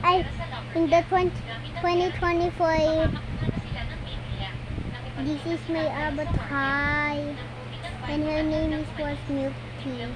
I in the 2024, this is my avatar, and her name is was Milk Tea.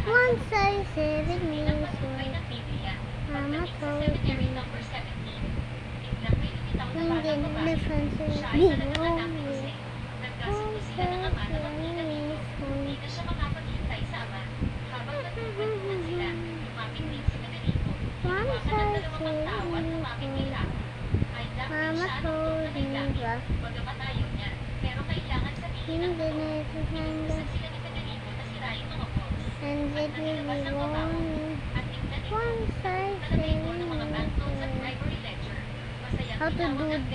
Once I said it was Mama told me hindi napansin Mama told me and it will be wrong. Once I say how to do this.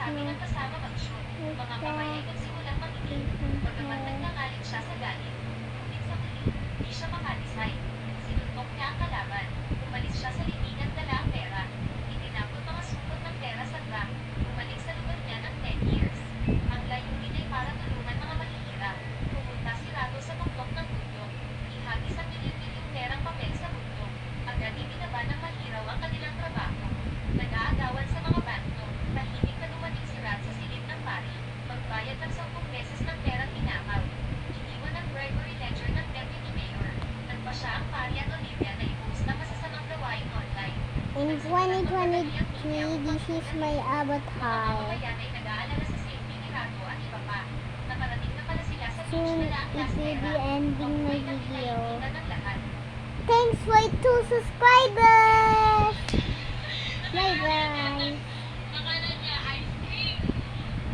Sabi ng kasama mag-shoot, mga babae nagsimulang manginig, bagamat nagngangalit siya sa galit. Ngunit sa huli, di siya makadecide. Sinuntok niya ang kalaban, umalis siya sa libingan dala ang pera, itinapon mga supot ng pera sa truck, bumalik sa lugar niya ng 10 years. Ang layunin ay para tulungan mga mahihirap. Pumunta si Rado sa tuktok ng bundok, ihagis ang milyon-milyong perang papel sa bundok. Agad ibinaba ng mahiraw ang kanilang trabaho. Nag-aagawan sa mga bando, tahimik na dumating si Rad sa silid ng pari, magbayad ng 10 beses ng perang hinakaw. Iniwan ang bribery ledger ng deputy mayor. Nagpa siya ang pari at Olivia na i-post ang masasamang gawain online. In 2023, this is my avatar. Mga kababayan ay nag-aalala sa safety ni Rado at iba pa. Nakarating na pala sila sa beach nila ang Las It will be ending my video. Thanks for 2 subscribers! Bye bye!